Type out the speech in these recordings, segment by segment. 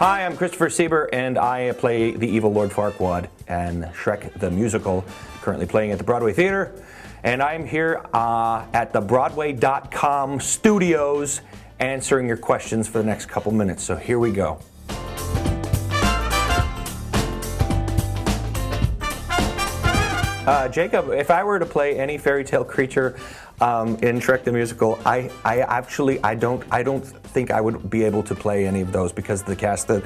Hi, I'm Christopher Sieber, and I play the evil Lord Farquaad in Shrek the Musical, currently playing at the Broadway Theater. And I'm here at the Broadway.com studios answering your questions for the next couple minutes. So here we go. Jacob, if I were to play any fairy tale creature in Shrek the Musical, I don't think I would be able to play any of those because the cast that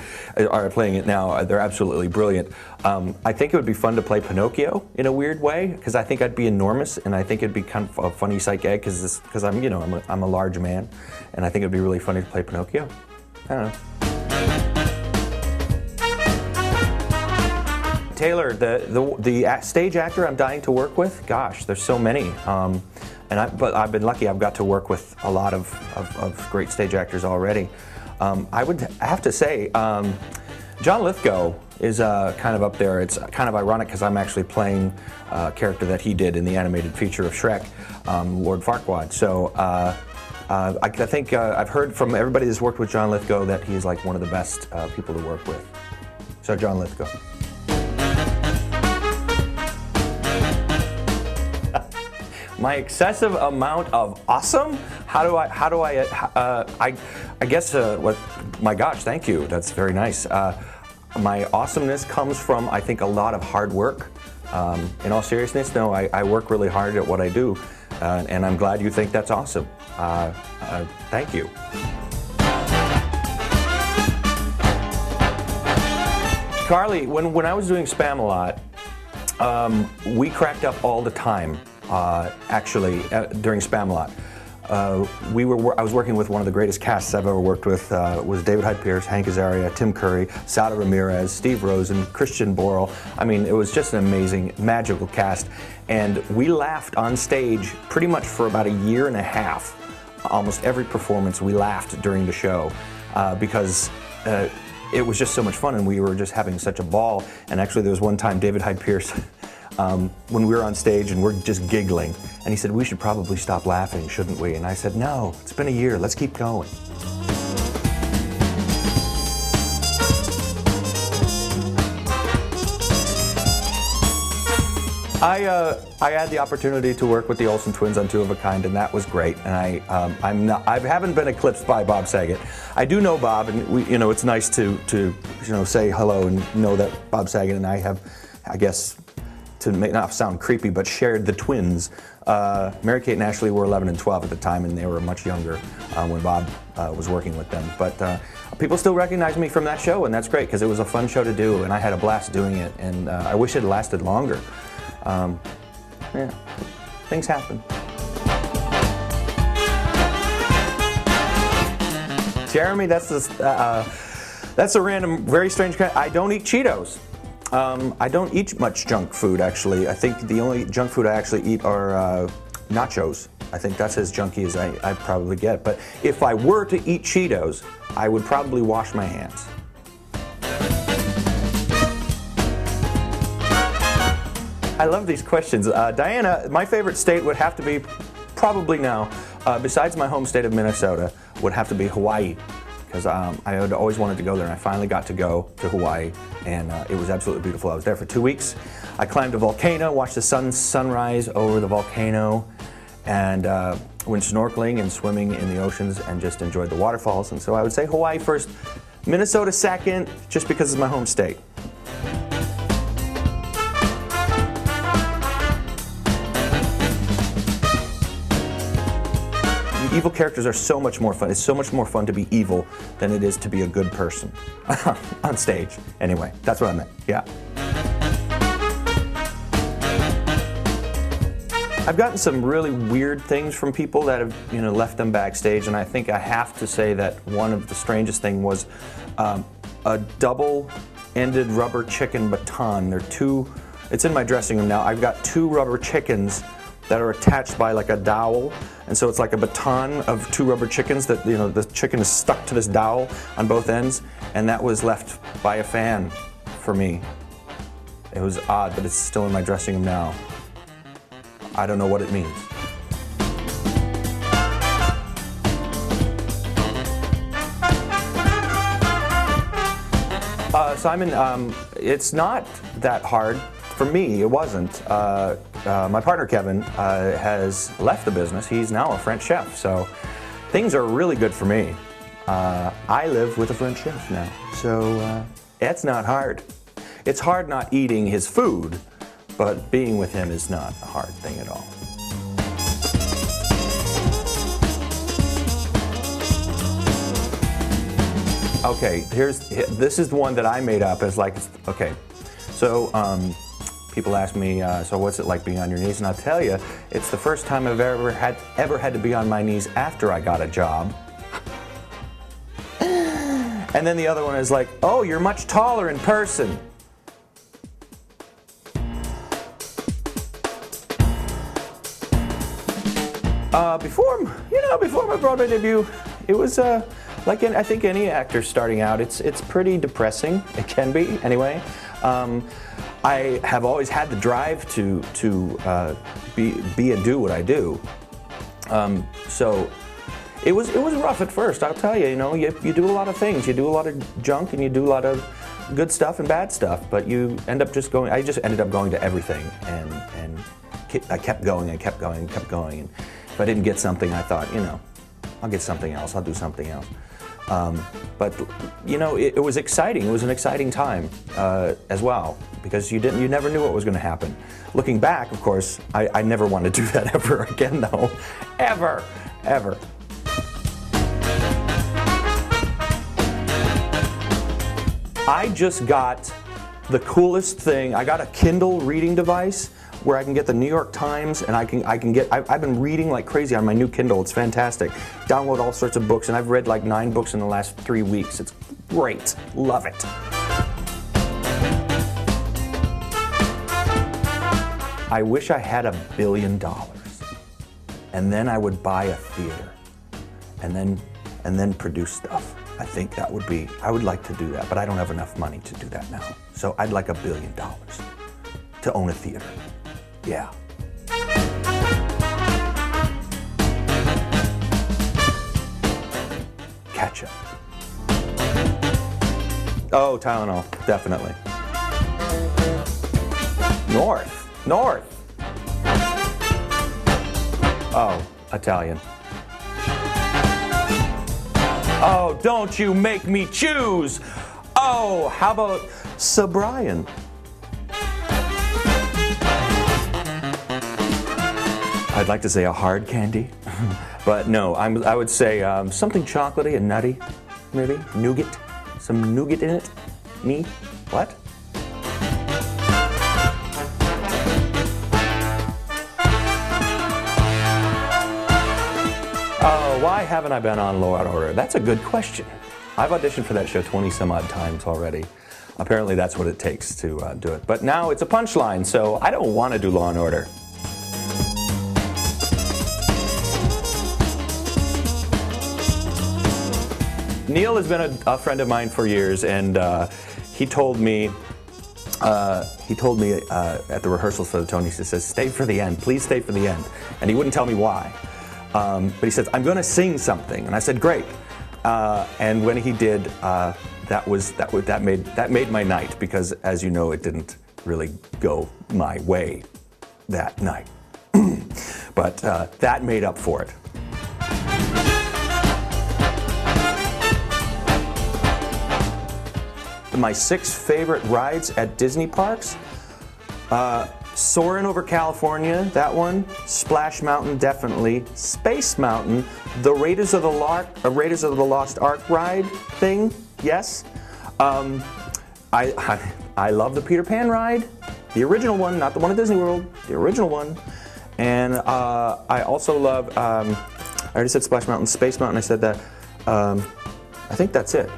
are playing it now, they're absolutely brilliant. I think it would be fun to play Pinocchio in a weird way because I think I'd be enormous and I think it'd be kind of a funny psych egg because I'm a large man and I think it'd be really funny to play Pinocchio. I don't know. Taylor, the stage actor I'm dying to work with, gosh, there's so many. But I've been lucky. I've got to work with a lot of great stage actors already. I would have to say, John Lithgow is kind of up there. It's kind of ironic because I'm actually playing a character that he did in the animated feature of Shrek, Lord Farquaad. So I think I've heard from everybody that's worked with John Lithgow that he's like one of the best people to work with. So John Lithgow. My excessive amount of awesome? I guess, my gosh, thank you. That's very nice. My awesomeness comes from, I think, a lot of hard work. In all seriousness, no, I work really hard at what I do, and I'm glad you think that's awesome. Thank you. Carly, when I was doing Spam-A-Lot, we cracked up all the time. Actually, during Spam-A-Lot. I was working with one of the greatest casts I've ever worked with. Was David Hyde Pierce, Hank Azaria, Tim Curry, Sada Ramirez, Steve Rosen, Christian Borle. I mean, it was just an amazing, magical cast. And we laughed on stage pretty much for about a year and a half. Almost every performance we laughed during the show because it was just so much fun and we were just having such a ball. And actually there was one time David Hyde Pierce when we were on stage and we're just giggling. And he said, we should probably stop laughing, shouldn't we? And I said, no, it's been a year, let's keep going. I had the opportunity to work with the Olsen twins on Two of a Kind, and that was great. And I haven't been eclipsed by Bob Saget. I do know Bob, and it's nice to say hello and know that Bob Saget and I have, I guess, to make not sound creepy, but shared the twins. Mary-Kate and Ashley were 11 and 12 at the time, and they were much younger when Bob was working with them. But people still recognize me from that show, and that's great because it was a fun show to do, and I had a blast doing it, and I wish it had lasted longer. Yeah, things happen. Jeremy, that's a random, very strange kind. I don't eat Cheetos. I don't eat much junk food, actually. I think the only junk food I actually eat are nachos. I think that's as junky as I probably get. But if I were to eat Cheetos, I would probably wash my hands. I love these questions. Diana, my favorite state would have to be, probably now, besides my home state of Minnesota, would have to be Hawaii. Because I had always wanted to go there, and I finally got to go to Hawaii, and it was absolutely beautiful. I was there for 2 weeks. I climbed a volcano, watched the sunrise over the volcano, and went snorkeling and swimming in the oceans and just enjoyed the waterfalls. And so I would say Hawaii first, Minnesota second, just because it's my home state. Evil characters are so much more fun. It's so much more fun to be evil than it is to be a good person on stage. Anyway, that's what I meant. Yeah. I've gotten some really weird things from people that have, left them backstage, and I think I have to say that one of the strangest thing was a double-ended rubber chicken baton. It's in my dressing room now. I've got 2 rubber chickens that are attached by like a dowel, and so it's like a baton of 2 rubber chickens that the chicken is stuck to this dowel on both ends, and that was left by a fan for me. It was odd, but it's still in my dressing room now. I don't know what it means. Simon, it's not that hard. For me, it wasn't. My partner, Kevin, has left the business. He's now a French chef, so things are really good for me. I live with a French chef now, so it's not hard. It's hard not eating his food, but being with him is not a hard thing at all. Okay, this is the one that I made up as like, okay, so people ask me, so what's it like being on your knees? And I'll tell you, it's the first time I've ever had to be on my knees after I got a job. And then the other one is like, oh, you're much taller in person. Before my Broadway debut, it was like I think any actor starting out, it's pretty depressing. It can be, anyway. I have always had the drive to be and do what I do. So it was rough at first. I'll tell you. You do a lot of things. You do a lot of junk, and you do a lot of good stuff and bad stuff. But you end up just going. I just ended up going to everything, and I kept going and kept going and kept going. And if I didn't get something, I thought, I'll get something else. I'll do something else. But it was exciting. It was an exciting time as well, because you never knew what was going to happen. Looking back, of course, I never want to do that ever again, though. Ever. I just got the coolest thing. I got a Kindle reading device where I can get the New York Times, and I've been reading like crazy on my new Kindle. It's fantastic. Download all sorts of books, and I've read like 9 books in the last 3 weeks. It's great. Love it. I wish I had $1 billion, and then I would buy a theater, and then produce stuff. I think that would be, I would like to do that, but I don't have enough money to do that now. So I'd like $1 billion to own a theater. Yeah. Ketchup. Oh, Tylenol, definitely. North. Oh, Italian. Oh, don't you make me choose. Oh, how about Sobrian? I'd like to say a hard candy, but no, I would say something chocolatey and nutty, maybe. Nougat. Some nougat in it. Me? What? Oh, why haven't I been on Law & Order? That's a good question. I've auditioned for that show 20 some odd times already. Apparently that's what it takes to do it. But now it's a punchline, so I don't want to do Law & Order. Neil has been a friend of mine for years, and he told me at the rehearsals for the Tonys, he says, stay for the end, please stay for the end. And he wouldn't tell me why. But he says, I'm going to sing something. And I said, great. And when he did, that made my night, because as you know, it didn't really go my way that night. But that made up for it. My 6 favorite rides at Disney parks: Soarin' over California, that one. Splash Mountain, definitely. Space Mountain, the Raiders of the Lost Ark ride thing, yes. I love the Peter Pan ride, the original one, not the one at Disney World, the original one. And I also love, I already said Splash Mountain, Space Mountain, I said that. I think that's it.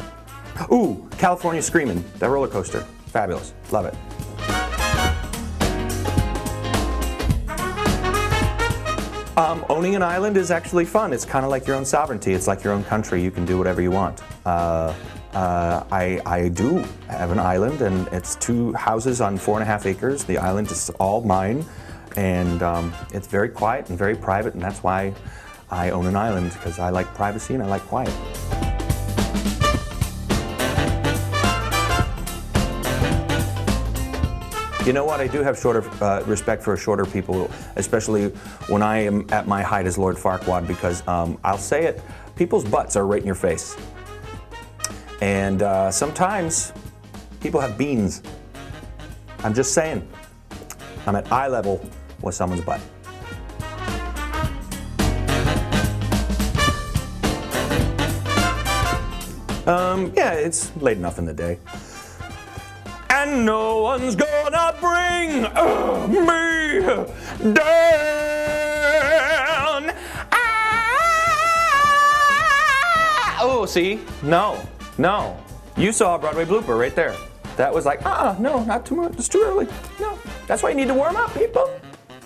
Ooh, California Screamin', that roller coaster. Fabulous. Love it. Owning an island is actually fun. It's kind of like your own sovereignty. It's like your own country. You can do whatever you want. I do have an island, and it's 2 houses on 4.5 acres. The island is all mine, and it's very quiet and very private, and that's why I own an island, because I like privacy and I like quiet. You know what? I do have shorter respect for shorter people, especially when I am at my height as Lord Farquaad, because I'll say it, people's butts are right in your face. And sometimes people have beans. I'm just saying. I'm at eye level with someone's butt. Yeah, it's late enough in the day. And no one's gonna bring me down. Ah! Oh, see? No. You saw a Broadway blooper right there. That was like, no, not too much. It's too early. No, that's why you need to warm up, people.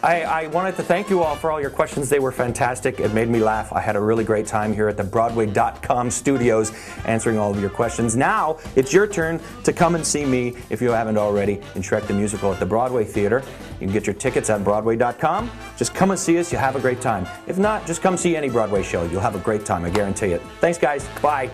I wanted to thank you all for all your questions. They were fantastic. It made me laugh. I had a really great time here at the Broadway.com studios answering all of your questions. Now, it's your turn to come and see me, if you haven't already, in Shrek the Musical at the Broadway Theater. You can get your tickets at Broadway.com. Just come and see us. You'll have a great time. If not, just come see any Broadway show. You'll have a great time. I guarantee it. Thanks, guys. Bye.